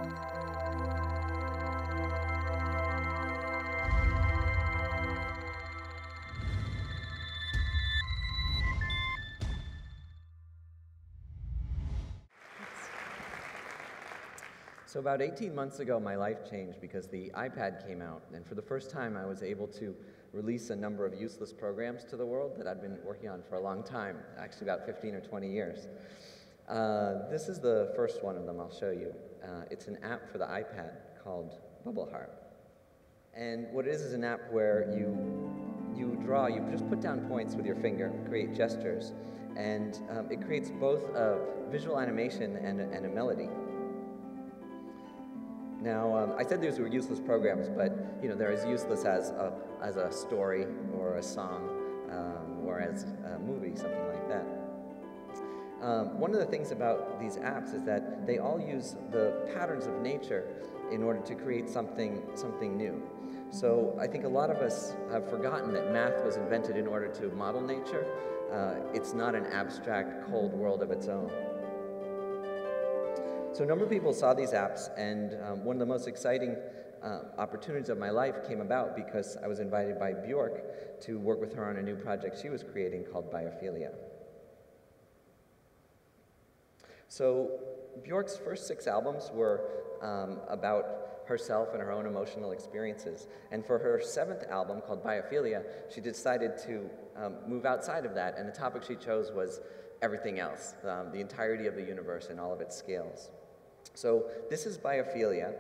So about 18 months ago, my life changed because the iPad came out, and for the first time, I was able to release a number of useless programs to the world that I'd been working on for a long time, actually about 15 or 20 years. This is the first one of them I'll show you. It's an app for the iPad called Bubble Heart. And what it is an app where you draw, you just put down points with your finger, create gestures, and it creates both a visual animation and a melody. Now, I said these were useless programs, but they're as useless as a story or a song or as a movie, something like that. One of the things about these apps is that they all use the patterns of nature in order to create something new. So I think a lot of us have forgotten that math was invented in order to model nature. It's not an abstract, cold world of its own. So a number of people saw these apps, and one of the most exciting opportunities of my life came about because I was invited by Björk to work with her on a new project she was creating called Biophilia. So Björk's first 6 albums were about herself and her own emotional experiences. And for her 7th album, called Biophilia, she decided to move outside of that, and the topic she chose was everything else, the entirety of the universe and all of its scales. So this is Biophilia,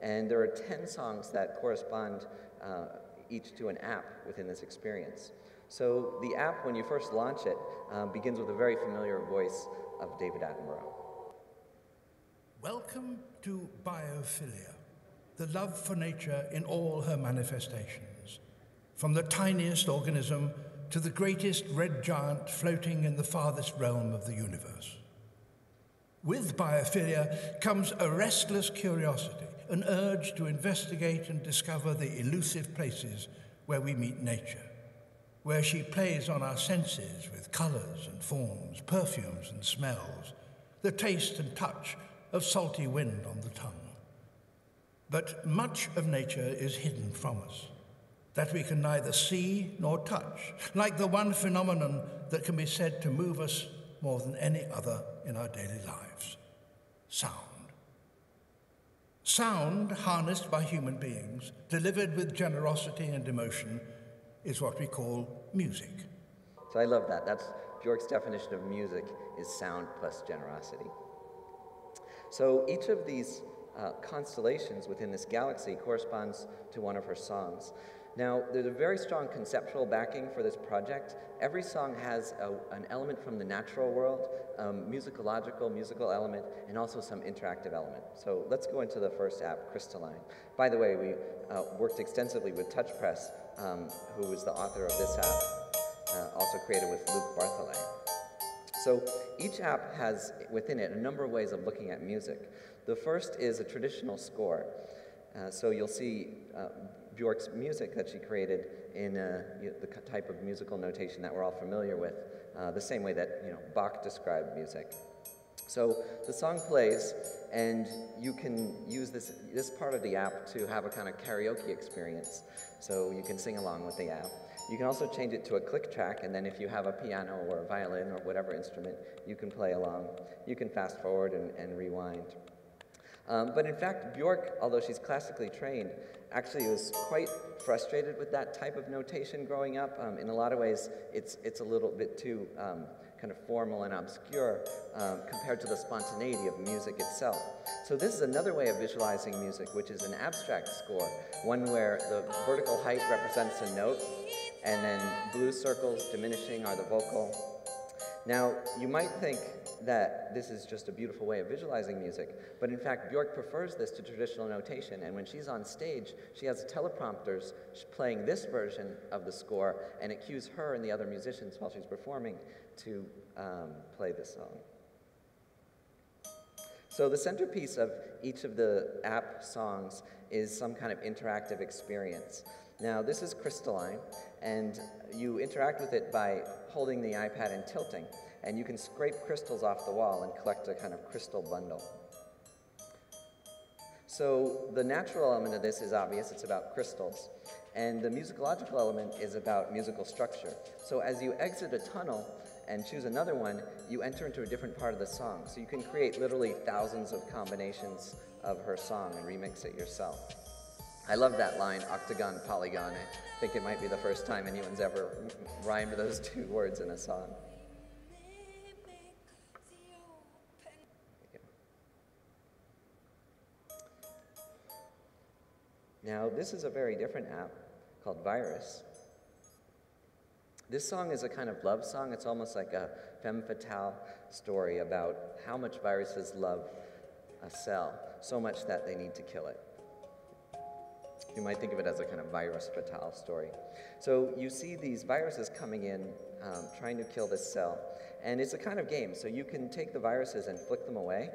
and there are 10 songs that correspond each to an app within this experience. So the app, when you first launch it, begins with a very familiar voice of David Attenborough. Welcome to Biophilia, the love for nature in all her manifestations, from the tiniest organism to the greatest red giant floating in the farthest realm of the universe. With biophilia comes a restless curiosity, an urge to investigate and discover the elusive places where we meet nature, where she plays on our senses with colors and forms, perfumes and smells, the taste and touch of salty wind on the tongue. But much of nature is hidden from us, that we can neither see nor touch, like the one phenomenon that can be said to move us more than any other in our daily lives: sound. Sound, harnessed by human beings, delivered with generosity and emotion, is what we call music. So I love that. That's Björk's definition of music, is sound plus generosity. So each of these constellations within this galaxy corresponds to one of her songs. Now, there's a very strong conceptual backing for this project. Every song has an element from the natural world, musical element, and also some interactive element. So let's go into the first app, Crystalline. By the way, we worked extensively with TouchPress, who was the author of this app, also created with Luke Bartholay. So each app has within it a number of ways of looking at music. The first is a traditional score. So you'll see Björk's music that she created in the type of musical notation that we're all familiar with, the same way that Bach described music. So the song plays, and you can use this part of the app to have a kind of karaoke experience. So you can sing along with the app. You can also change it to a click track, and then if you have a piano or a violin or whatever instrument, you can play along. You can fast forward and rewind. But in fact, Björk, although she's classically trained, actually was quite frustrated with that type of notation growing up. In a lot of ways, it's a little bit too kind of formal and obscure compared to the spontaneity of music itself. So this is another way of visualizing music, which is an abstract score, one where the vertical height represents a note, and then blue circles diminishing are the vocal. Now, you might think that this is just a beautiful way of visualizing music, but in fact, Björk prefers this to traditional notation, and when she's on stage, she has teleprompters playing this version of the score, and it cues her and the other musicians while she's performing to play this song. So the centerpiece of each of the app songs is some kind of interactive experience. Now, this is Crystalline, and you interact with it by holding the iPad and tilting, and you can scrape crystals off the wall and collect a kind of crystal bundle. So the natural element of this is obvious, it's about crystals. And the musicological element is about musical structure. So as you exit a tunnel and choose another one, you enter into a different part of the song. So you can create literally thousands of combinations of her song and remix it yourself. I love that line, octagon, polygon. I think it might be the first time anyone's ever rhymed those two words in a song. Now, this is a very different app called Virus. This song is a kind of love song. It's almost like a femme fatale story about how much viruses love a cell, so much that they need to kill it. You might think of it as a kind of virus fatale story. So you see these viruses coming in, trying to kill this cell, and it's a kind of game. So you can take the viruses and flick them away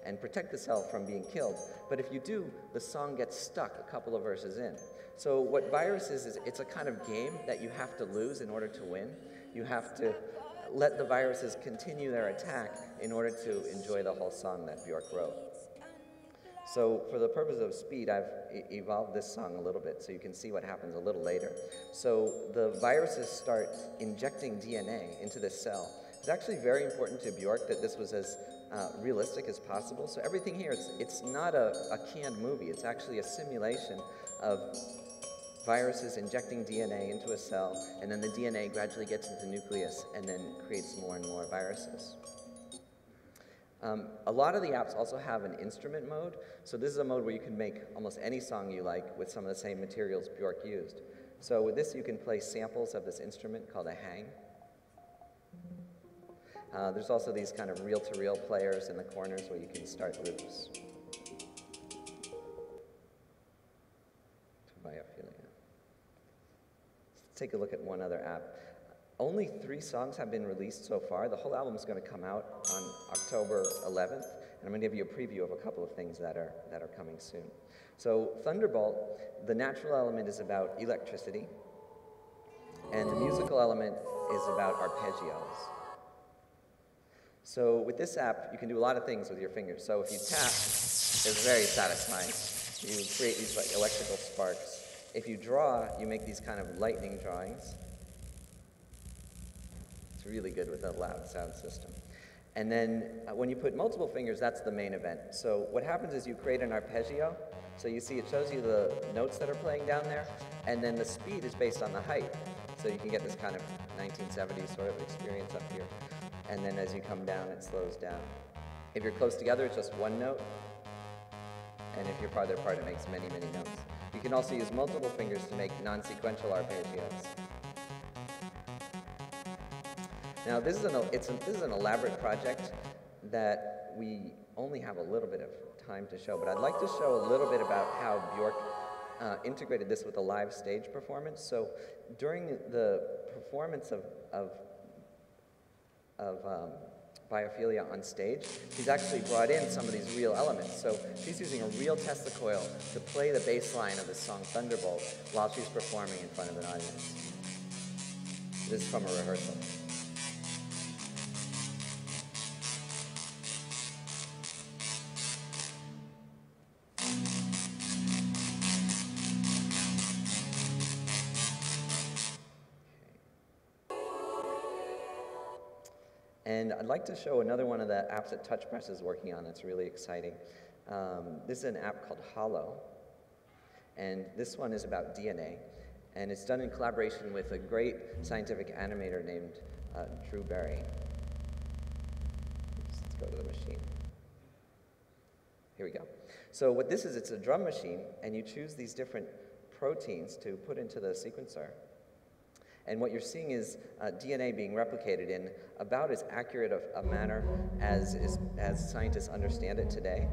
and protect the cell from being killed. But if you do, the song gets stuck a couple of verses in. So what Virus is it's a kind of game that you have to lose in order to win. You have to let the viruses continue their attack in order to enjoy the whole song that Björk wrote. So for the purpose of speed, I've evolved this song a little bit so you can see what happens a little later. So the viruses start injecting DNA into this cell. It's actually very important to Björk that this was as realistic as possible. So everything here, it's not a canned movie. It's actually a simulation of viruses injecting DNA into a cell, and then the DNA gradually gets into the nucleus and then creates more and more viruses. A lot of the apps also have an instrument mode. So this is a mode where you can make almost any song you like with some of the same materials Björk used. So with this, you can play samples of this instrument called a hang. There's also these kind of reel-to-reel players in the corners where you can start loops. Biophilia. Let's take a look at one other app. Only 3 songs have been released so far. The whole album is going to come out on October 11th, and I'm going to give you a preview of a couple of things that are coming soon. So Thunderball, the natural element is about electricity, and the musical element is about arpeggios. So with this app, you can do a lot of things with your fingers. So if you tap, it's very satisfying. You create these like electrical sparks. If you draw, you make these kind of lightning drawings. It's really good with a loud sound system. And then when you put multiple fingers, that's the main event. So what happens is you create an arpeggio. So you see it shows you the notes that are playing down there, and then the speed is based on the height. So you can get this kind of 1970s sort of experience up here. And then as you come down, it slows down. If you're close together, it's just one note. And if you're farther apart, it makes many, many notes. You can also use multiple fingers to make non-sequential arpeggios. Now, this is an elaborate project that we only have a little bit of time to show, but I'd like to show a little bit about how Björk integrated this with a live stage performance. So during the performance of Biophilia on stage, she's actually brought in some of these real elements. So she's using a real Tesla coil to play the bass line of the song Thunderball while she's performing in front of an audience. This is from a rehearsal. And I'd like to show another one of the apps that TouchPress is working on that's really exciting. This is an app called Holo, and this one is about DNA, and it's done in collaboration with a great scientific animator named Drew Barry. Let's go to the machine. Here we go. So what this is, it's a drum machine, and you choose these different proteins to put into the sequencer. And what you're seeing is DNA being replicated in about as accurate a manner as scientists understand it today.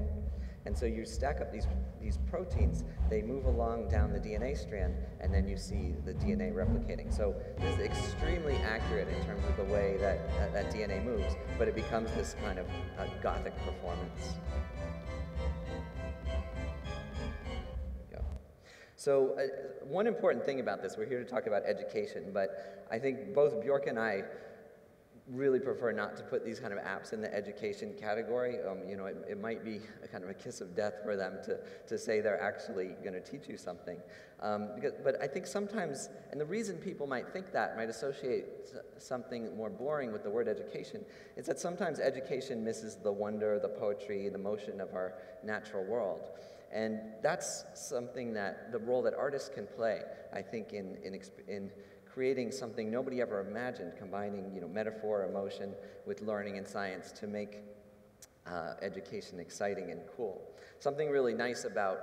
And so you stack up these proteins, they move along down the DNA strand, and then you see the DNA replicating. So this is extremely accurate in terms of the way that DNA moves, but it becomes this kind of gothic performance. So one important thing about this, we're here to talk about education, but I think both Björk and I really prefer not to put these kind of apps in the education category. You know, it might be a kind of a kiss of death for them to say they're actually going to teach you something. But I think sometimes, and the reason people might think that, might associate something more boring with the word education, is that sometimes education misses the wonder, the poetry, the motion of our natural world. And that's something that, the role that artists can play, I think, in creating something nobody ever imagined, combining, you know, metaphor, emotion with learning and science to make education exciting and cool. Something really nice about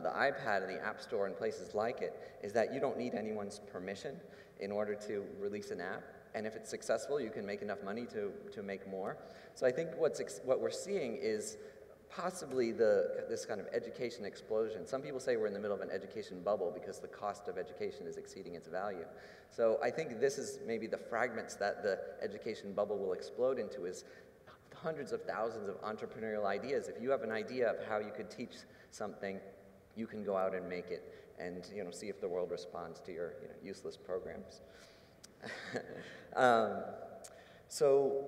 the iPad and the App Store and places like it is that you don't need anyone's permission in order to release an app. And if it's successful, you can make enough money to make more. So I think what we're seeing is possibly this kind of education explosion. Some people say we're in the middle of an education bubble because the cost of education is exceeding its value. So I think this is maybe the fragments that the education bubble will explode into, is hundreds of thousands of entrepreneurial ideas. If you have an idea of how you could teach something, you can go out and make it and, you know, see if the world responds to your, you know, useless programs. So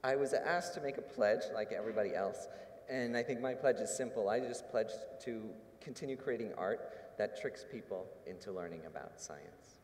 I was asked to make a pledge like everybody else. And I think my pledge is simple. I just pledged to continue creating art that tricks people into learning about science.